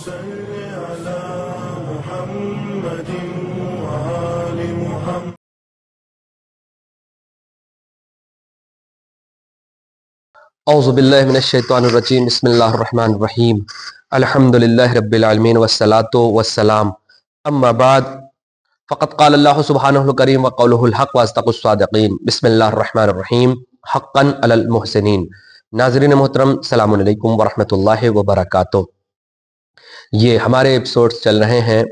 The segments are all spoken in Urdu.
صل على محمد وآل محمد. اعوذ باللہ من الشیطان الرجیم. بسم اللہ الرحمن الرحیم. الحمدللہ رب العالمین والصلاة والسلام. اما بعد فقد قال اللہ سبحانہ الکریم وقولہ الحق واصدق الصادقین. بسم اللہ الرحمن الرحیم. حقا علی المحسنین. ناظرین محترم، السلام علیکم ورحمۃ اللہ وبرکاتہ. یہ ہمارے ایپیسوڈز چل رہے ہیں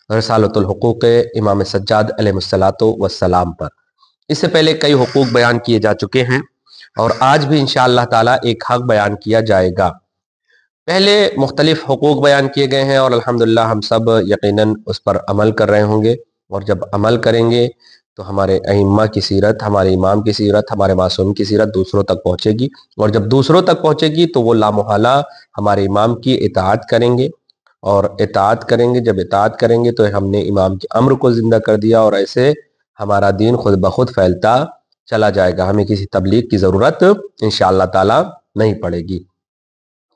رسالۃ الحقوق امام سجاد علیہ الصلاۃ والسلام پر. اس سے پہلے کئی حقوق بیان کیے جا چکے ہیں اور آج بھی انشاءاللہ تعالیٰ ایک حق بیان کیا جائے گا. پہلے مختلف حقوق بیان کیے گئے ہیں اور الحمدللہ ہم سب یقیناً اس پر عمل کر رہے ہوں گے، اور جب عمل کریں گے تو ہمارے ائمہ کی سیرت، ہمارے امام کی سیرت، ہمارے معصوم کی سیرت دوسروں تک پہنچے گی، اور جب دوسروں تک پہنچے گی تو وہ لامحالہ ہمارے امام کی اطاعت کریں گے، اور اطاعت کریں گے. جب اطاعت کریں گے تو ہم نے امام کے امر کو زندہ کر دیا، اور ایسے ہمارا دین خود بخود پھیلتا چلا جائے گا. ہمیں کسی تبلیغ کی ضرورت انشاءاللہ تعالی نہیں پڑے گی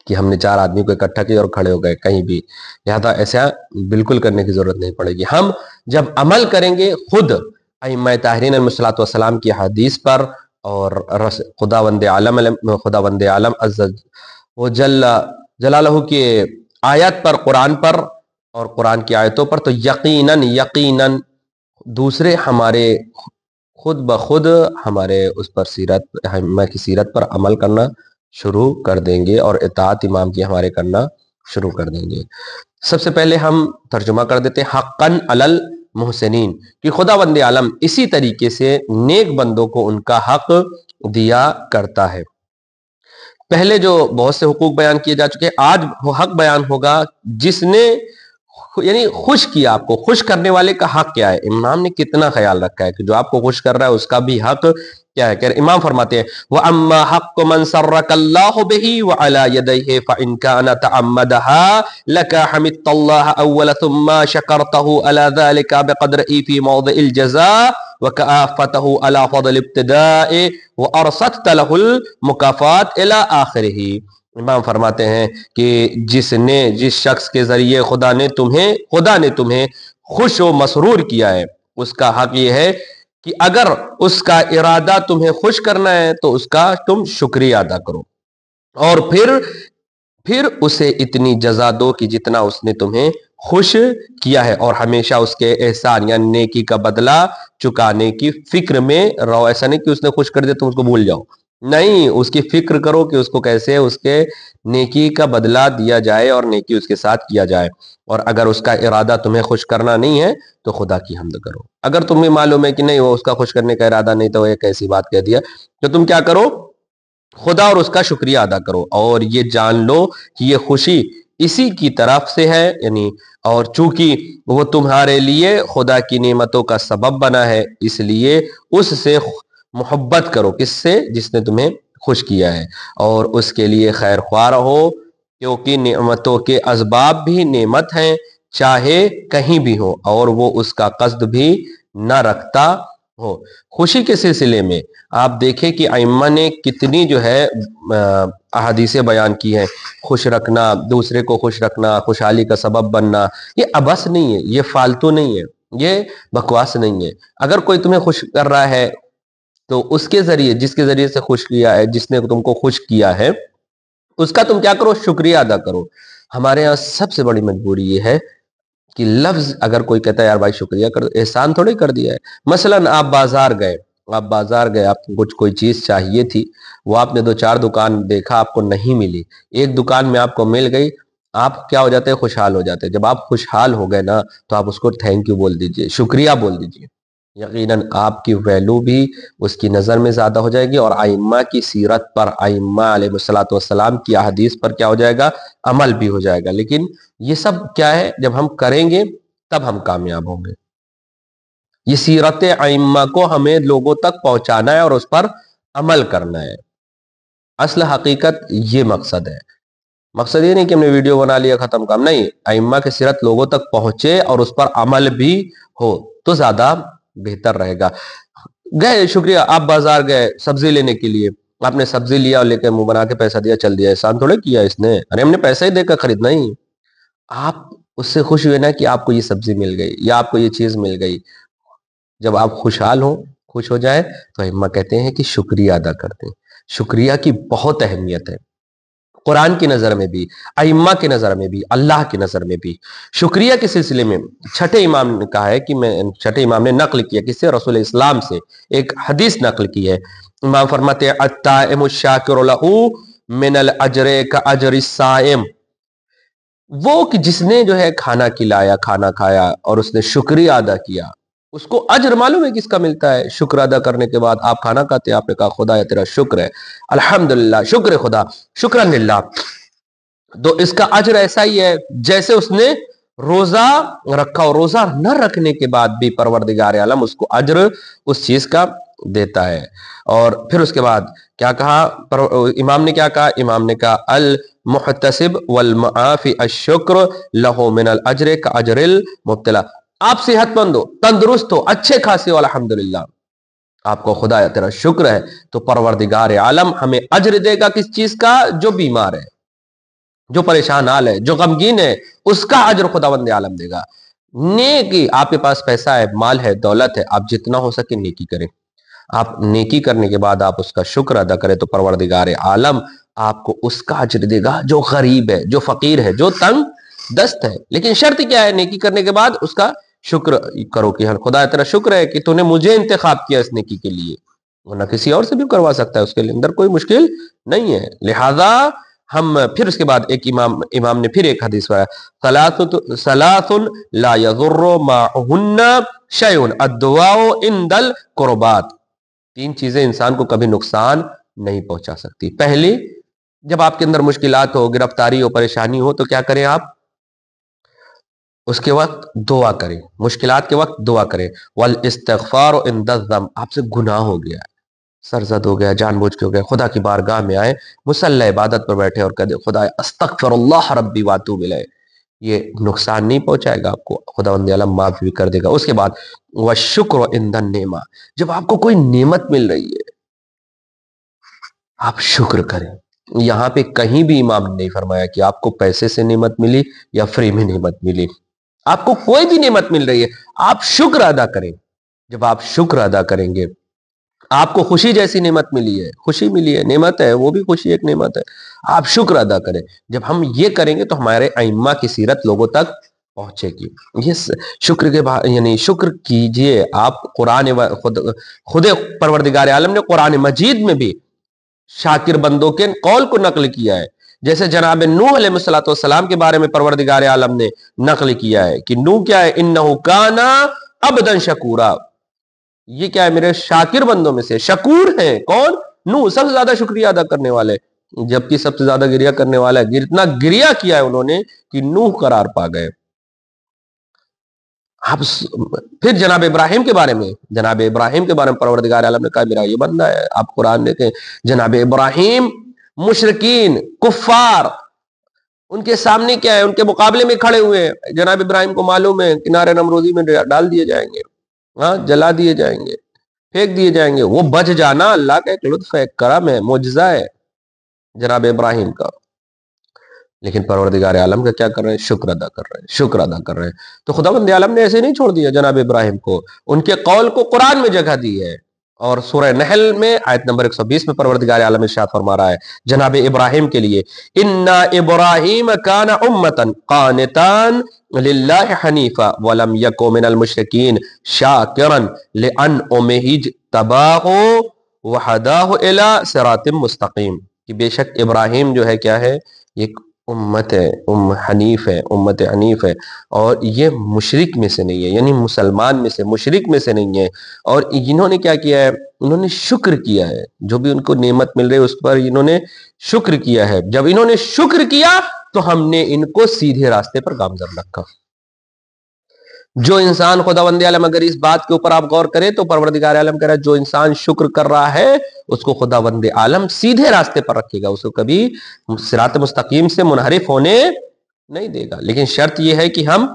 کہ ہم نے 4 آدمی کو اکٹھا کیا اور کھڑے ہو گئے کہیں بھی. لہذا ایسا بالکل کرنے کی ضرورت نہیں پڑے گی. ہم جب عمل کریں گے خود ائمہ طاہرین علیہ الصلوۃ والسلام کی حدیث پر، اور خداوند عالم عز و جل جلالہ کی آیت پر، قرآن پر اور قرآن کی آیتوں پر، تو یقیناً دوسرے ہمارے خود بخود ہمارے اس پر سیرت، ائمہ کی سیرت پر عمل کرنا شروع کر دیں گے اور اطاعت امام کی ہمارے کرنا شروع کر دیں گے. سب سے پہلے ہم ترجمہ کر دیتے ہیں حقاً علی المحسنین، کہ خداوند عالم اسی طریقے سے نیک بندوں کو ان کا حق دیا کرتا ہے. پہلے جو بہت سے حقوق بیان کیے جا چکے ہیں، آج حق بیان ہوگا جس نے یعنی خوش کیا. آپ کو خوش کرنے والے کا حق کیا ہے؟ امام نے کتنا خیال رکھا ہے کہ جو آپ کو خوش کر رہا ہے اس کا بھی حق کیا ہے. کہ امام فرماتے ہیں وَأَمَّا حَقُّ مَنْ سَرَّكَ اللَّهُ بِهِ وَعَلَى يَدَيْهِ فَإِنْ كَانَ تَعَمَّدَهَا لَكَ حَمِدْتَ اللَّهَ أَوَّلَ ثُمَّ شَكَرْتَهُ عَلَى ذَلِكَ بِقَدْرِهِ فِي مَوْضِعِ الْجَزَاءِ وَكَآفَتَهُ عَلَى فَضْلِ الْابْتِدَاءِ وَأَرْصَدْتَ لَهُ الْمُكَافَآتَ إِلَى آخِرِهِ. امام فرماتے ہیں کہ جس شخص کے ذریعے خدا نے تمہیں خوش و مسرور کیا ہے، اس کا حق یہ ہے کہ اگر اس کا ارادہ تمہیں خوش کرنا ہے تو اس کا تم شکریہ ادا کرو، اور پھر اسے اتنی جزا دو کہ جتنا اس نے تمہیں خوش کیا ہے، اور ہمیشہ اس کے احسان یعنی نیکی کا بدلہ چکانے کی فکر میں رہو. ایسا نہیں کہ اس نے خوش کر دیا تم اس کو بھول جاؤ، نہیں، اس کی فکر کرو کہ اس کو کیسے اس کے نیکی کا بدلہ دیا جائے اور نیکی اس کے ساتھ کیا جائے. اور اگر اس کا ارادہ تمہیں خوش کرنا نہیں ہے تو خدا کی حمد کرو. اگر تمہیں معلوم ہے کہ نہیں وہ اس کا خوش کرنے کا ارادہ نہیں تو ایک ایسی بات کہہ دیا، تو تم کیا کرو؟ خدا اور اس کا شکریہ ادا کرو، اور یہ جان لو کہ یہ خوشی اسی کی طرف سے ہے، یعنی اور چونکہ وہ تمہارے لیے خدا کی نعمتوں کا سبب بنا ہے، اس لیے اس سے محبت کرو. کس سے؟ جس نے تمہیں خوش کیا ہے، اور اس کے لیے خیر خواہ رہو، کیونکہ نعمتوں کے اسباب بھی نعمت ہیں چاہے کہیں بھی ہو، اور وہ اس کا قصد بھی نہ رکھتا ہو. خوشی کے سلسلے میں آپ دیکھیں کہ ائمہ نے کتنی جو ہے احادیثیں بیان کی ہیں. خوش رکھنا، دوسرے کو خوش رکھنا، خوشحالی کا سبب بننا، یہ عبث نہیں ہے، یہ فالتو نہیں ہے، یہ بکواس نہیں ہے. اگر کوئی تمہیں خوش کر رہا ہے تو اس کے ذریعے، جس کے ذریعے سے خوش کیا ہے، جس نے تم کو خوش کیا ہے، اس کا تم کیا کرو؟ شکریہ ادا کرو. ہمارے ہاں سب سے بڑی مجبوری یہ ہے کہ لفظ اگر کوئی کہتا ہے یار بھائی شکریہ کر، احسان تھوڑی کر دیا ہے. مثلا آپ بازار گئے، آپ کو کوئی چیز چاہیے تھی، وہ آپ نے 2-4 دکان دیکھا، آپ کو نہیں ملی، ایک دکان میں آپ کو مل گئی، آپ کیا ہو جاتے ہیں؟ خوشحال ہو جاتے ہیں. جب آپ خوشحال ہو گئے نا تو آپ اس کو تھینک یو بول دیجئے، شکریہ بول دیجئے. یقیناً آپ کی ویلو بھی اس کی نظر میں زیادہ ہو جائے گی، اور ائمہ کی سیرت پر، ائمہ علیہ الصلوۃ والسلام کی احادیث پر کیا ہو جائے گا؟ عمل بھی ہو جائے گا. لیکن یہ سب کیا ہے؟ جب ہم کریں گے تب ہم کامیاب ہوں گے. یہ سیرت ائمہ کو ہمیں لوگوں تک پہنچانا ہے اور اس پر عمل کرنا ہے. اصل حقیقت یہ مقصد ہے. مقصد یہ نہیں کہ ہم نے ویڈیو بنا لیا ختم کام، نہیں، ائمہ کی سیرت لوگوں تک پہنچے اور اس پر عمل بھی ہو تو زیادہ بہتر رہے گا. گئے، شکریہ، آپ بازار گئے سبزی لینے کے لیے، آپ نے سبزی لیا اور لے کے منہ بنا کے پیسہ دیا، چل دیا. احسان تھوڑے کیا اس نے، ارے ہم نے پیسہ ہی دے کر خریدنا ہی. آپ اس سے خوش ہوئے نا کہ آپ کو یہ سبزی مل گئی یا آپ کو یہ چیز مل گئی، جب آپ خوشحال ہوں، خوش ہو جائے تو ائمہ کہتے ہیں کہ شکریہ ادا کرتے ہیں۔ شکریہ کی بہت اہمیت ہے، قرآن کی نظر میں بھی، ائمہ کی نظر میں بھی، اللہ کی نظر میں بھی۔ شکریہ کے سلسلے میں چھٹے امام نے کہا ہے کہ چھٹے امام نے نقل کیا کس سے؟ رسول اسلام سے ایک حدیث نقل کی ہے۔ امام فرماتے ہیں الطائم الشاکر لہ من الاجر کاجر الصائم، وہ کہ جس نے جو ہے کھانا کھلایا، کھانا کھایا اور اس نے شکریہ ادا کیا، اس کو اجر معلوم ہے کس کا ملتا ہے؟ شکر ادا کرنے کے بعد آپ کھانا کھاتے ہیں، آپ نے کہا خدا یا تیرا شکر ہے، الحمدللہ، شکر خدا، شکرن للہ، تو اس کا اجر ایسا ہی ہے جیسے اس نے روزہ رکھا، اور روزہ نہ رکھنے کے بعد بھی پروردگار عالم اس کو اجر اس چیز کا دیتا ہے۔ اور پھر اس کے بعد کیا کہا امام نے؟ کیا کہا امام نے؟ کہا المحتسب والمعافی الشکر لہو من الاجر کاجر المبتلا، آپ صحت مند ہو، تندرست ہو، اچھے خاصے ہو، الحمدللہ، آپ کو خدا یا تیرا شکر ہے، تو پروردگار عالم ہمیں اجر دے گا کس چیز کا؟ جو بیمار ہے، جو پریشان حال ہے، جو غمگین ہے، اس کا اجر خداوند عالم دے گا۔ نیکی، آپ کے پاس پیسہ ہے، مال ہے، دولت ہے، آپ جتنا ہو سکے نیکی کریں، آپ نیکی کرنے کے بعد آپ اس کا شکر ادا کریں تو پروردگار عالم آپ کو اس کا اجر دے گا جو غریب ہے، جو فقیر ہے، جو تنگ دست ہے۔ لیکن شرط کیا ہے؟ نیکی کرنے کے بعد اس کا شکر کرو کہ خدا تیرا شکر ہے کہ تو نے مجھے انتخاب کیا اس نیکی کے لیے، ورنہ کسی اور سے بھی کروا سکتا ہے، اس کے اندر کوئی مشکل نہیں ہے۔ لہذا ہم پھر اس کے بعد ایک امام نے پھر ایک حدیث پڑھا، ثلاث لا یضر معهن شیء الدعاء عند القربات، تین چیزیں انسان کو کبھی نقصان نہیں پہنچا سکتی۔ پہلی، جب آپ کے اندر مشکلات ہو، گرفتاری ہو، پریشانی ہو، تو کیا کریں آپ؟ اس کے وقت دعا کریں، مشکلات کے وقت دعا کریں۔ والاستغفار عند الذنب، آپ سے گناہ ہو گیا ہے، سرزد ہو گیا، جان بوجھ کے ہو گیا، خدا کی بارگاہ میں آئے، مصلی عبادت پر بیٹھے اور کہہ دے خدا استغفر اللہ ربی واتوب الیہ، یہ نقصان نہیں پہنچائے گا آپ کو، خداوند عالم معاف بھی کر دے گا۔ اس کے بعد والشکر عند النعمہ، جب آپ کو کوئی نعمت مل رہی ہے آپ شکر کریں۔ یہاں پہ کہیں بھی امام نے نہیں فرمایا کہ آپ کو پیسے سے نعمت ملی یا فری میں نعمت ملی، آپ کو کوئی بھی نعمت مل رہی ہے آپ شکر ادا کریں۔ جب آپ شکر ادا کریں گے، آپ کو خوشی جیسی نعمت ملی ہے، خوشی ملی ہے، نعمت ہے، وہ بھی خوشی ایک نعمت ہے، آپ شکر ادا کریں۔ جب ہم یہ کریں گے تو ہمارے ائمہ کی سیرت لوگوں تک پہنچے گی۔ یہ شکر کے یعنی شکر کیجئے آپ۔ قرآن خود پروردگار عالم نے قرآن مجید میں بھی شاکر بندوں کے قول کو نقل کیا ہے، جیسے جناب نوح علیہ السلام کے بارے میں پروردگار عالم نے نقل کیا ہے کہ نوح کیا ہے؟ انہو کانا عبدا شکورا، یہ کیا ہے؟ میرے شاکر بندوں میں سے، شکور ہیں کون؟ نوح، سب سے زیادہ شکریہ ادا کرنے والے، جبکہ سب سے زیادہ گریہ کرنے والا ہے، اتنا گریہ کیا ہے انہوں نے کہ نوح قرار پا گئے۔ پھر جناب ابراہیم کے بارے میں پروردگار عالم نے کہا میرا یہ بندہ ہے۔ آپ قرآن دیکھیں، جناب ابراہیم مشرکین، کفار، ان کے سامنے کیا ہے؟ ان کے مقابلے میں کھڑے ہوئے ہیں۔ جناب ابراہیم کو معلوم ہے کنارے نمروزی میں ڈال دیے جائیں گے، جلا دیے جائیں گے، پھینک دیے جائیں گے۔ وہ بچ جانا اللہ کا ایک لطف ہے، کرم ہے، معجزہ ہے جناب ابراہیم کا۔ لیکن پروردگار عالم کا کیا کر رہے ہیں؟ شکر ادا کر رہے ہیں، شکر ادا کر رہے ہیں۔ تو خداوند عالم نے ایسے نہیں چھوڑ دیا جناب ابراہیم کو، ان کے قول کو قرآن میں جگہ دی ہے۔ اور سورہ نحل میں آیت نمبر 120 میں پروردگار عالم ارشاد فرما رہا ہے جناب ابراہیم کے لیے، اِنَّا إِبْرَاهِيمَ كَانَ أُمَّةً قَانِتًا لِلَّهِ حَنِيفًا وَلَمْ يَكُن مِنَ الْمُشْرِكِينَ شَاكِرًا لِأَنْعُمِهِ اجْتَبَاهُ وَهَدَاهُ إِلَى صِرَاطٍ مستقیم، کہ بے شک ابراہیم جو ہے کیا ہے؟ ایک امت ہے، حنیف ہے، امت حنیف ہے، اور یہ مشرک میں سے نہیں ہے، یعنی مسلمان میں سے، مشرک میں سے نہیں ہے۔ اور انہوں نے کیا کیا ہے؟ انہوں نے شکر کیا ہے، جو بھی ان کو نعمت مل رہی ہے اس پر انہوں نے شکر کیا ہے۔ جب انہوں نے شکر کیا تو ہم نے ان کو سیدھے راستے پر گامزن رکھا۔ جو انسان خداوند عالم، اگر اس بات کے اوپر آپ غور کریں تو پروردگار عالم کہہ رہا ہے جو انسان شکر کر رہا ہے اس کو خداوند عالم سیدھے راستے پر رکھے گا، اس کو کبھی صراط مستقیم سے منحرف ہونے نہیں دے گا۔ لیکن شرط یہ ہے کہ ہم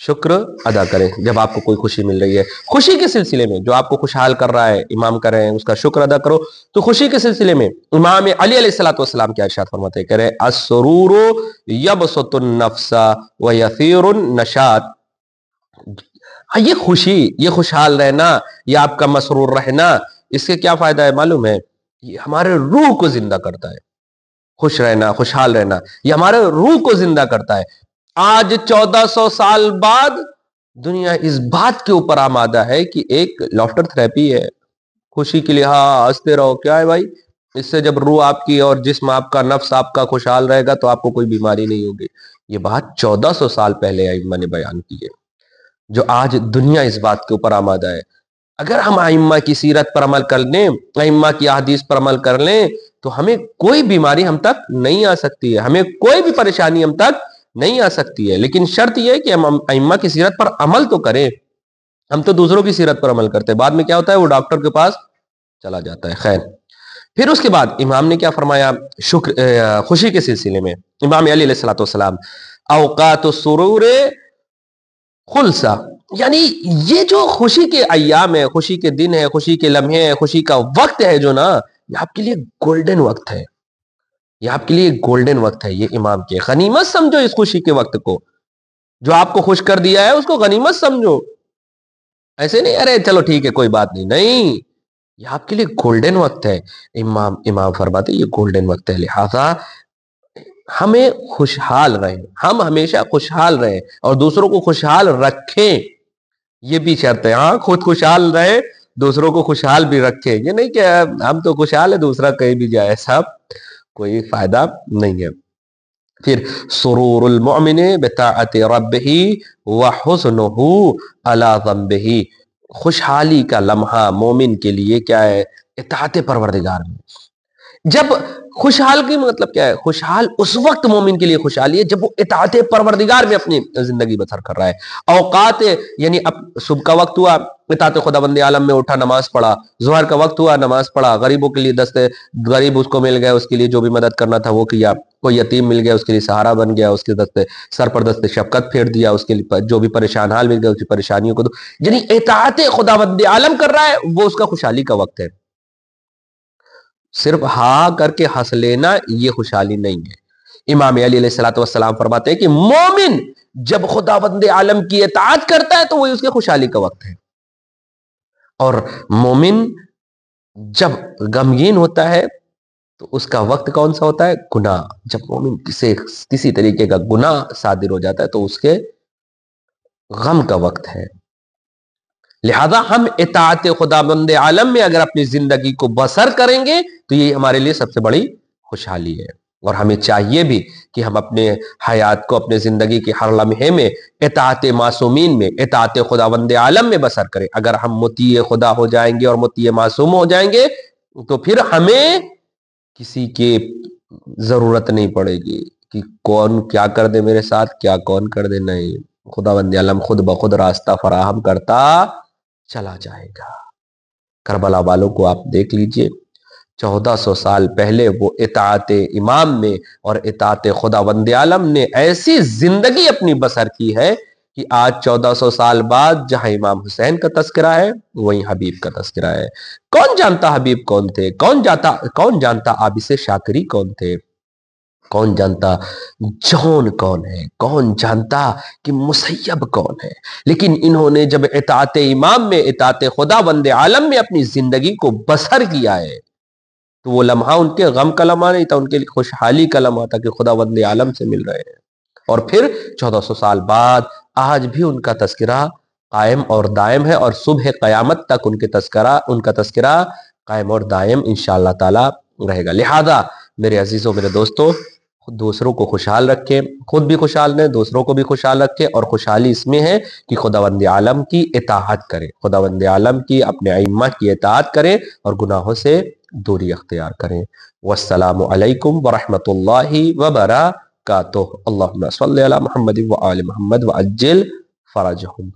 شکر ادا کریں جب آپ کو کوئی خوشی مل رہی ہے. خوشی کے سلسلے میں جو آپ کو خوشحال کر رہا ہے امام کر رہے ہیں اس کا شکر ادا کرو. تو خوشی کے سلسلے میں امام علی علیہ الصلوۃ والسلام کیا ارشاد فرماتے ہیں, کہہ رہے السرور یبسط النفس ویثیر النشاط. یہ خوشی, یہ خوشحال رہنا, یہ آپ کا مسرور رہنا, اس کے کیا فائدہ ہے معلوم ہے؟ یہ ہمارے روح کو زندہ کرتا ہے. خوش رہنا, خوشحال رہنا, یہ ہمارے روح کو زندہ کرتا ہے. آج 1400 سال بعد دنیا اس بات کے اوپر آمادہ ہے کہ ایک لافٹر تھراپی ہے خوشی کے لیے. ہاں ہنستے رہو, کیا ہے بھائی, اس سے جب روح آپ کی اور جسم آپ کا, نفس آپ کا خوشحال رہے گا تو آپ کو کوئی بیماری نہیں ہوگی. یہ بات 1400 سال پہلے ائمہ نے بیان کی ہے, جو آج دنیا اس بات کے اوپر آمادہ ہے. اگر ہم ائمہ کی سیرت پر عمل کر لیں, ائمہ کی احادیث پر عمل کر لیں, تو ہمیں کوئی بیماری ہم تک نہیں آ سکتی ہے, ہمیں کوئی بھی پریشانی ہم تک نہیں آ سکتی ہے. لیکن شرط یہ ہے کہ ہم ائمہ کی سیرت پر عمل تو کریں. ہم تو دوسروں کی سیرت پر عمل کرتے ہیں, بعد میں کیا ہوتا ہے, وہ ڈاکٹر کے پاس چلا جاتا ہے. خیر, پھر اس کے بعد امام نے کیا فرمایا خوشی کے سلسلے میں, امام علی علیہ الصلوۃ والسلام اوقات السرور خلصہ, یعنی یہ جو خوشی کے ایام ہے, خوشی کے دن ہے, خوشی کے لمحے ہیں, خوشی کا وقت ہے جو نا, یہ آپ کے لیے گولڈن وقت ہے. یہ آپ کے لیے گولڈن وقت ہے. یہ امام کے غنیمت سمجھو اس خوشی کے وقت کو, جو آپ کو خوش کر دیا ہے اس کو غنیمت سمجھو. ایسے نہیں ارے چلو ٹھیک ہے کوئی بات نہیں, نہیں, یہ آپ کے لیے گولڈن وقت ہے. امام فرماتے یہ گولڈن وقت ہے, لہذا ہمیں خوشحال رہیں, ہم ہمیشہ خوشحال رہیں اور دوسروں کو خوشحال رکھیں. یہ بھی شرط ہے, ہاں خود خوشحال رہے, دوسروں کو خوشحال بھی رکھیں. یہ نہیں کہ ہم تو خوشحال ہے دوسرا کہیں بھی جائے, ایسا کوئی فائدہ نہیں ہے. پھر سرور المؤمن بطاعت ربہ وحزنہ علی ذنبہ, خوشحالی کا لمحہ مومن کے لیے کیا ہے, اطاعت پروردگار میں. جب خوشحال کی مطلب کیا ہے, خوشحال اس وقت مومن کے لیے خوشحالی ہے جب وہ اطاعت پروردگار میں اپنی زندگی بسر کر رہا ہے. اوقات یعنی اب صبح کا وقت ہوا, اطاعت خداوند عالم میں اٹھا, نماز پڑھا. ظہر کا وقت ہوا, نماز پڑھا. غریبوں کے لیے دستے, غریب اس کو مل گیا, اس کے لیے جو بھی مدد کرنا تھا وہ کیا. کوئی یتیم مل گیا, اس کے لیے سہارا بن گیا, اس کے دستے سر پر دستے شفقت پھیر دیا, اس کے لیے جو بھی پریشان حال مل گیا اس کی پریشانیوں کو دو. یعنی اطاعت خداوند عالم کر رہا ہے, وہ اس کا خوشحالی کا وقت ہے. صرف ہاں کر کے ہنس لینا یہ خوشحالی نہیں ہے. امام علی علیہ الصلوۃ والسلام فرماتے ہیں کہ مومن جب خداوند عالم کی اطاعت کرتا ہے تو وہی اس کے خوشحالی کا وقت ہے. اور مومن جب غمگین ہوتا ہے تو اس کا وقت کون سا ہوتا ہے, گناہ. جب مومن کسی طریقے کا گناہ صادر ہو جاتا ہے تو اس کے غم کا وقت ہے. لہذا ہم اطاعت خداوند عالم میں اگر اپنی زندگی کو بسر کریں گے تو یہ ہمارے لیے سب سے بڑی خوشحالی ہے. اور ہمیں چاہیے بھی کہ ہم اپنے حیات کو, اپنے زندگی کے ہر لمحے میں اطاعت معصومین میں, اطاعت خداوند عالم میں بسر کریں. اگر ہم مطیع خدا ہو جائیں گے اور مطیع معصوم ہو جائیں گے تو پھر ہمیں کسی کی ضرورت نہیں پڑے گی کہ کون کیا کر دے میرے ساتھ, کیا کون کر دے. نہیں, خداوند عالم خود بخود راستہ فراہم کرتا چلا جائے گا. کربلا والوں کو آپ دیکھ لیجئے, 1400 سال پہلے وہ اطاعت امام میں اور اطاعت خداوند عالم نے ایسی زندگی اپنی بسر کی ہے کہ آج 1400 سال بعد جہاں امام حسین کا تذکرہ ہے وہیں حبیب کا تذکرہ ہے. کون جانتا حبیب کون تھے, کون جانتا عابس شاکری کون تھے, کون جانتا جون کون ہے, کون جانتا کہ مسیب کون ہے. لیکن انہوں نے جب اطاعت امام میں, اطاعت خداوند عالم میں اپنی زندگی کو بسر کیا ہے تو وہ لمحہ ان کے غم کا لمحہ نہیں تھا, ان کے لیے خوشحالی کا لمحہ تھا کہ خداوند عالم سے مل رہے ہیں. اور پھر 1400 سال بعد آج بھی ان کا تذکرہ قائم اور دائم ہے, اور صبح قیامت تک ان کا تذکرہ قائم اور دائم انشاءاللہ تعالی رہے گا. لہذا میرے عزیزوں, میرے دوستوں, دوسروں کو خوشحال رکھیں, خود بھی خوشحال رہیں, دوسروں کو بھی خوشحال رکھیں. اور خوشحالی اس میں ہے کہ خداوند عالم کی اطاعت کریں, خداوند عالم کی, اپنے ائمہ کی اطاعت کریں اور گناہوں سے دوری اختیار کریں. والسلام علیکم ورحمۃ اللہ وبرکاتہ. اللہم صلی علی محمد وآل محمد وعجل فرجہم.